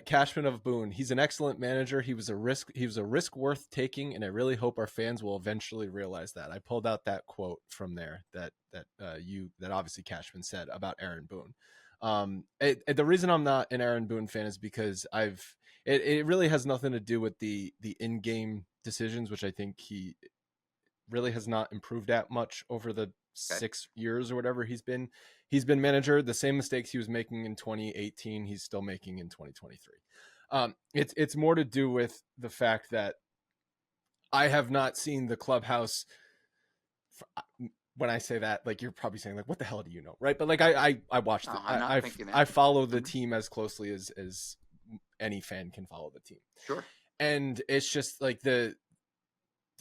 Cashman of Boone. He's an excellent manager. He was a risk worth taking, and I really hope our fans will eventually realize that. I pulled out that quote from there that obviously Cashman said about Aaron Boone. The reason I'm not an Aaron Boone fan is because it really has nothing to do with the in-game decisions, which I think he really has not improved that much over the 6 years or whatever he's been manager. The same mistakes he was making in 2018, he's still making in 2023. It's more to do with the fact that I have not seen the clubhouse. When I say that, like, you're probably saying, like, what the hell do you know, right? But like, I watched it. I follow the team as closely as any fan can follow the team. Sure. And it's just like the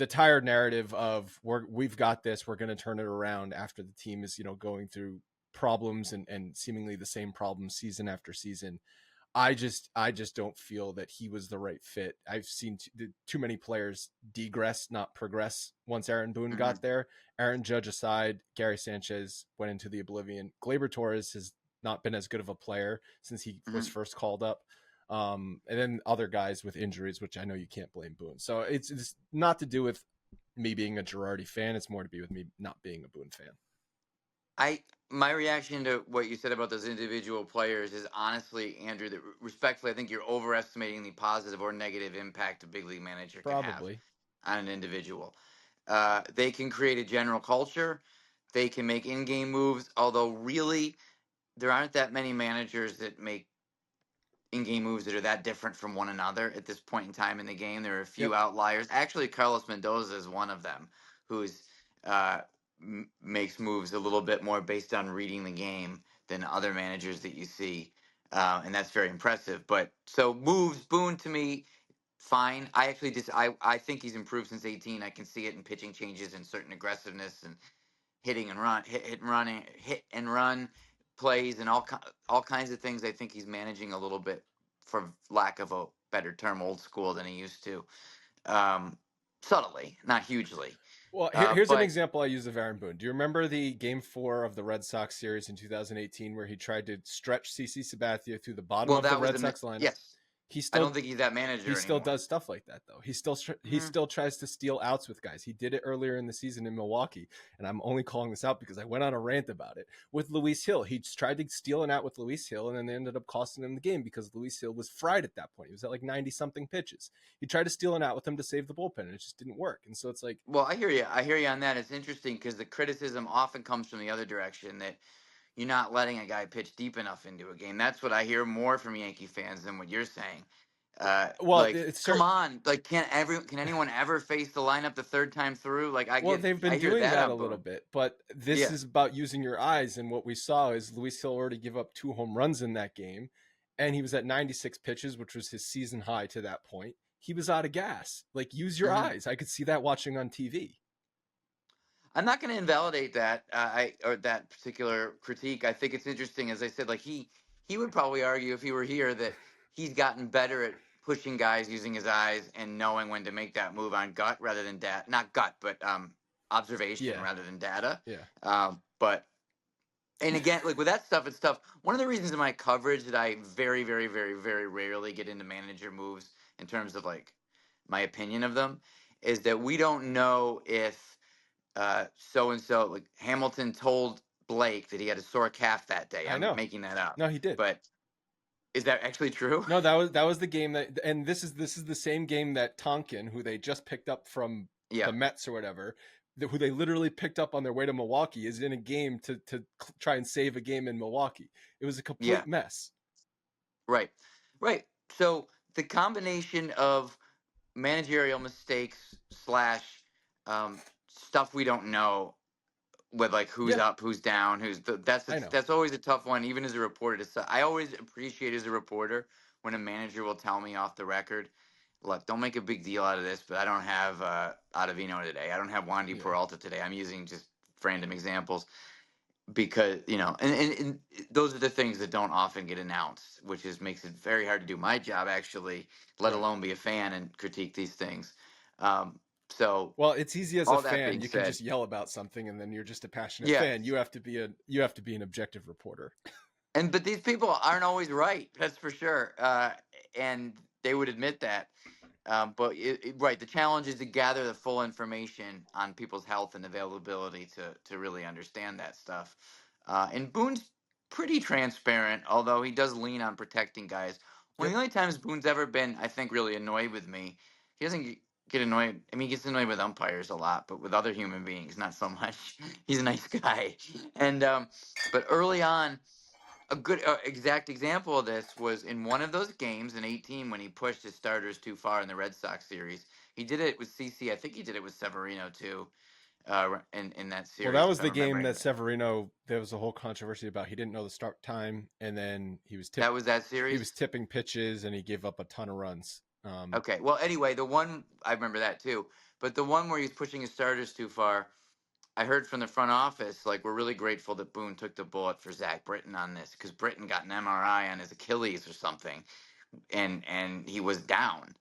tired narrative of we've got this, we're going to turn it around after the team is, going through problems and seemingly the same problems season after season. I just don't feel that he was the right fit. I've seen too many players degress, not progress once Aaron Boone got there. Aaron Judge aside, Gary Sanchez went into the oblivion. Gleyber Torres has not been as good of a player since he was first called up. And then other guys with injuries, which I know you can't blame Boone. So it's not to do with me being a Girardi fan. It's more to be with me not being a Boone fan. My reaction to what you said about those individual players is honestly, Andrew, that respectfully, I think you're overestimating the positive or negative impact a big league manager can have on an individual. They can create a general culture. They can make in-game moves, although really there aren't that many managers that make in-game moves that are that different from one another at this point in time in the game. There are a few outliers. Actually, Carlos Mendoza is one of them, who's makes moves a little bit more based on reading the game than other managers that you see, and that's very impressive. But so moves, Boone to me, fine. I actually I think he's improved since 18. I can see it in pitching changes and certain aggressiveness and hitting and run, hit and run plays and all kinds of things. I think he's managing a little bit, for lack of a better term, old school than he used to. Subtly, not hugely. Well, here's an example I use of Aaron Boone. Do you remember the Game 4 of the Red Sox series in 2018 where he tried to stretch CC Sabathia through the bottom of the Red Sox lineup? Yes. I don't think he's that manager anymore. Still does stuff like that, though. He still tries to steal outs with guys. He did it earlier in the season in Milwaukee, and I'm only calling this out because I went on a rant about it. With Luis Hill, he tried to steal an out with Luis Hill, and then they ended up costing him the game because Luis Hill was fried at that point. He was at like 90-something pitches. He tried to steal an out with him to save the bullpen, and it just didn't work. And so it's like... Well, I hear you on that. It's interesting because the criticism often comes from the other direction, that you're not letting a guy pitch deep enough into a game. That's what I hear more from Yankee fans than what you're saying. Come on! Like, can anyone ever face the lineup the third time through? Like, they've been doing that a little bit, but this is about using your eyes. And what we saw is Luis Hill already give up 2 home runs in that game, and he was at 96 pitches, which was his season high to that point. He was out of gas. Like, use your eyes. I could see that watching on TV. I'm not going to invalidate that or that particular critique. I think it's interesting, as I said. Like, he would probably argue if he were here that he's gotten better at pushing guys using his eyes and knowing when to make that move on gut rather than not gut, but observation rather than data. And again, like with that stuff, it's tough. One of the reasons in my coverage that I very, very, very, very rarely get into manager moves in terms of like my opinion of them is that we don't know if so-and-so, like Hamilton told Blake that he had a sore calf that day. I'm making that up. No, he did. But is that actually true? No, that was the game and this is the same game that Tonkin, who they just picked up from the Mets or whatever, who they literally picked up on their way to Milwaukee, is in a game to try and save a game in Milwaukee. It was a complete mess. Right. So the combination of managerial mistakes / stuff we don't know, with like who's up, who's down, that's always a tough one, even as a reporter. I always appreciate as a reporter when a manager will tell me off the record, look, don't make a big deal out of this, but I don't have Ottavino today. I don't have Wandy Peralta today. I'm using just random examples because, and those are the things that don't often get announced, which makes it very hard to do my job, actually, let alone be a fan and critique these things. So, well, it's easy as a fan. You can just yell about something, and then you're just a passionate fan. You have to be an objective reporter. But these people aren't always right. That's for sure. And they would admit that. But right, the challenge is to gather the full information on people's health and availability to really understand that stuff. And Boone's pretty transparent, although he does lean on protecting guys. One of the only times Boone's ever been, I think, really annoyed with me, he doesn't get annoyed. I mean, he gets annoyed with umpires a lot, but with other human beings, not so much. He's a nice guy. And but early on, a good exact example of this was in one of those games in 18 when he pushed his starters too far in the Red Sox series. He did it with CC. I think he did it with Severino too. In that Well, series, that if was I'm the game remembering that it. Severino. There was a whole controversy about he didn't know the start time, and then That was that he series. was tipping pitches, and he gave up a ton of runs. Okay. Well, anyway, the one I remember that too, but the one where he's pushing his starters too far, I heard from the front office, like, we're really grateful that Boone took the bullet for Zach Britton on this because Britton got an MRI on his Achilles or something, and he was down.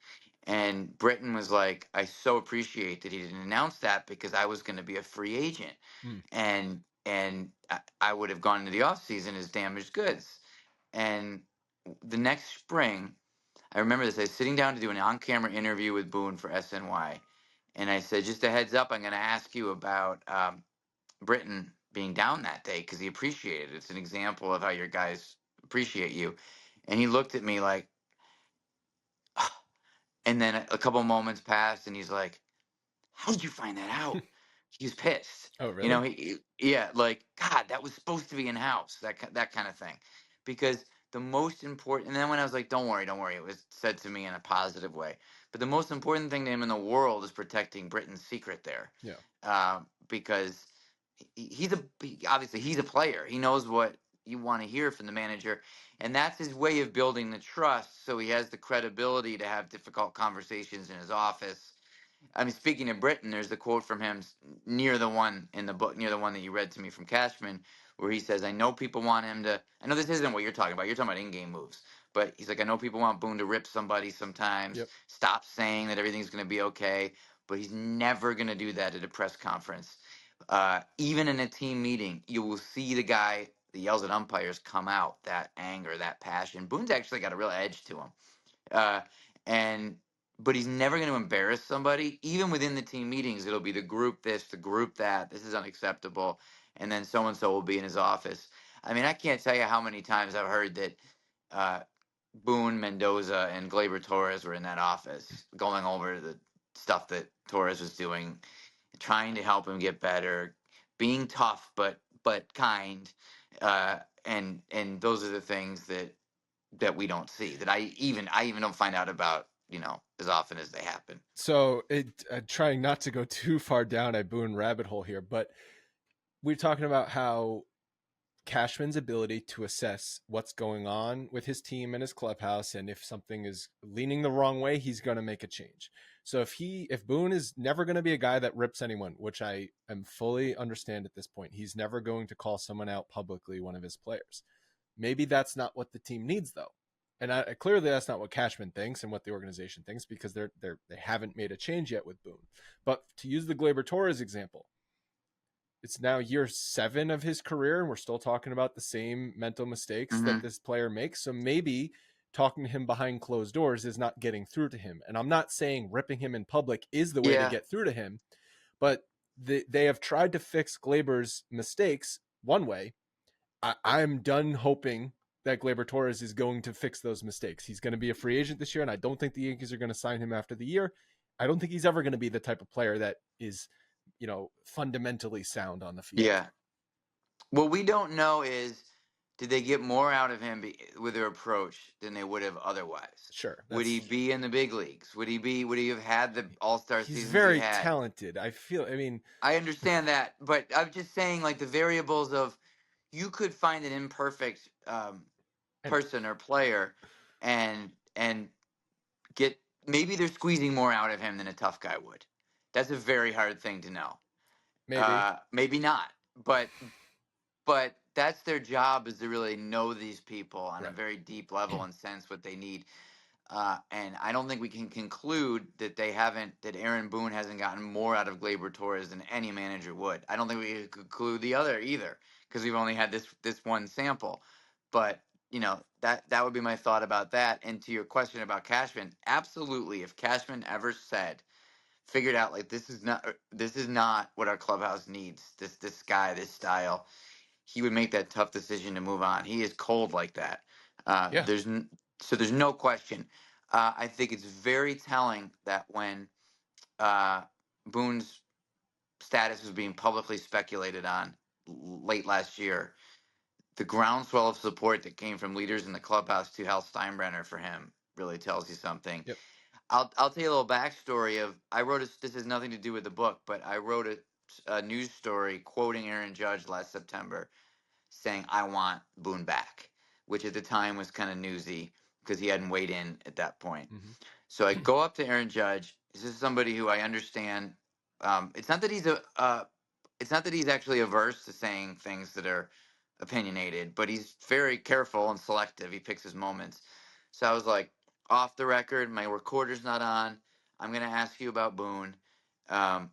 And Britton was like, I so appreciate that he didn't announce that because I was going to be a free agent, and I would have gone into the offseason as damaged goods. And the next spring, I remember this. I was sitting down to do an on-camera interview with Boone for SNY, and I said, just a heads up, I'm going to ask you about Britton being down that day because he appreciated it. It's an example of how your guys appreciate you. And he looked at me like, and then a couple moments passed, and he's like, "How did you find that out?" He was pissed. Oh, You really? know, yeah, like, God, that was supposed to be in house. That kind of thing, because the most important. And then when I was like, "Don't worry, don't worry," it was said to me in a positive way. But the most important thing to him in the world is protecting Britain's secret there. Yeah. Because obviously he's a player. He knows what you want to hear from the manager, and that's his way of building the trust. So he has the credibility to have difficult conversations in his office. I mean, speaking of Britain, there's the quote from him near the one in the book, near the one that you read to me from Cashman, where he says, "I know people want him to. I know this isn't what you're talking about. You're talking about in-game moves, but he's like, I know people want Boone to rip somebody sometimes. Yep. Stop saying that everything's going to be okay, but he's never going to do that at a press conference. Even in a team meeting, you will see the guy that yells at umpires come out, that anger, that passion. Boone's actually got a real edge to him, uh, and but he's never going to embarrass somebody. Even within the team meetings, it'll be the group this, the group that. This is unacceptable, and then so and so will be in his office. I mean, I can't tell you how many times I've heard that uh, Boone, Mendoza, and Glaber Torres were in that office going over the stuff that Torres was doing, trying to help him get better, being tough but kind, and those are the things that we don't see, that I even don't find out about, as often as they happen. So trying not to go too far down a Boone rabbit hole here, but we're talking about how Cashman's ability to assess what's going on with his team and his clubhouse, and if something is leaning the wrong way, he's going to make a change. So if Boone is never going to be a guy that rips anyone, which I am fully understand at this point, he's never going to call someone out publicly, one of his players. Maybe that's not what the team needs, though. And clearly that's not what Cashman thinks and what the organization thinks, because they haven't made a change yet with Boone. But to use the Glaber Torres example, it's now year 7 of his career, and we're still talking about the same mental mistakes that this player makes. So maybe talking to him behind closed doors is not getting through to him. And I'm not saying ripping him in public is the way to get through to him, but they have tried to fix Glaber's mistakes one way. I'm done hoping that Glaber Torres is going to fix those mistakes. He's going to be a free agent this year, and I don't think the Yankees are going to sign him after the year. I don't think he's ever going to be the type of player that is, fundamentally sound on the field. Yeah. What we don't know is, did they get more out of him with their approach than they would have otherwise? Sure. Would he be in the big leagues? Would he have had the all-star He's seasons very he had? talented. I understand that, but I'm just saying, like, the variables of, you could find an imperfect person or player, and get, maybe they're squeezing more out of him than a tough guy would. That's a very hard thing to know. Maybe not, but that's their job, is to really know these people on a very deep level and sense what they need. And I don't think we can conclude that that Aaron Boone hasn't gotten more out of Glaber Torres than any manager would. I don't think we can conclude the other either, because we've only had this one sample. But that would be my thought about that. And to your question about Cashman, absolutely. If Cashman ever figured out like this is not what our clubhouse needs. This guy, this style, he would make that tough decision to move on. He is cold like that. Yeah. There's no question. I think it's very telling that when Boone's status was being publicly speculated on late last year, the groundswell of support that came from leaders in the clubhouse to Hal Steinbrenner for him really tells you something. Yep. I'll tell you a little backstory of I wrote this has nothing to do with the book, but I wrote a news story quoting Aaron Judge last September saying I want Boone back, which at the time was kind of newsy because he hadn't weighed in at that point. So I go up to Aaron Judge. This is somebody who I understand. It's not that it's not that he's actually averse to saying things that are opinionated, but he's very careful and selective. He picks his moments. So I was like, off the record, my recorder's not on. I'm going to ask you about Boone. And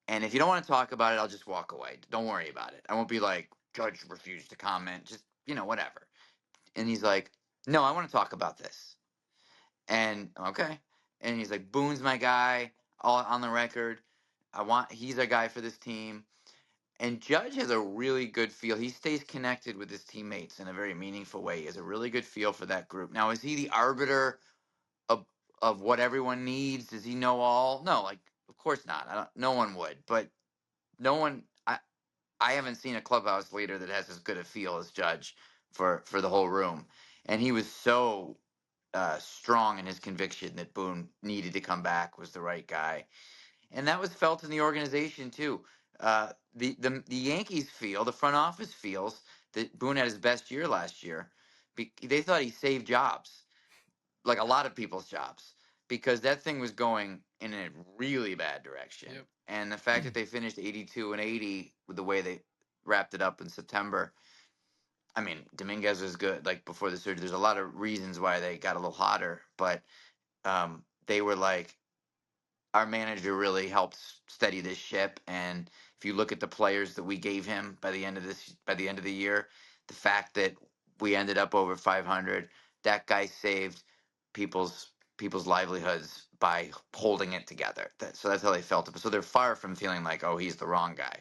if you don't want to talk about it, I'll just walk away. Don't worry about it. I won't be like, Judge refused to comment. Just, whatever. And he's like, no, I want to talk about this. And okay. And he's like, Boone's my guy, all on the record. He's a guy for this team. And Judge has a really good feel. He stays connected with his teammates in a very meaningful way. He has a really good feel for that group. Now, is he the arbiter of what everyone needs? Does he know all? No, like of course not. No one would. But no one. I haven't seen a clubhouse leader that has as good a feel as Judge for the whole room. And he was so strong in his conviction that Boone needed to come back, was the right guy, and that was felt in the organization too. The Yankees feel, the front office feels that Boone had his best year last year. They thought he saved jobs, like a lot of people's jobs, because that thing was going in a really bad direction. Yep. And the fact that they finished 82 and 80 with the way they wrapped it up in September. I mean, Dominguez was good. Like before the surgery, there's a lot of reasons why they got a little hotter, but they were like, our manager really helped steady this ship. And if you look at the players that we gave him by the end of the year, the fact that we ended up over 500, that guy saved people's livelihoods by holding it together. So that's how they felt. So they're far from feeling like, oh, he's the wrong guy.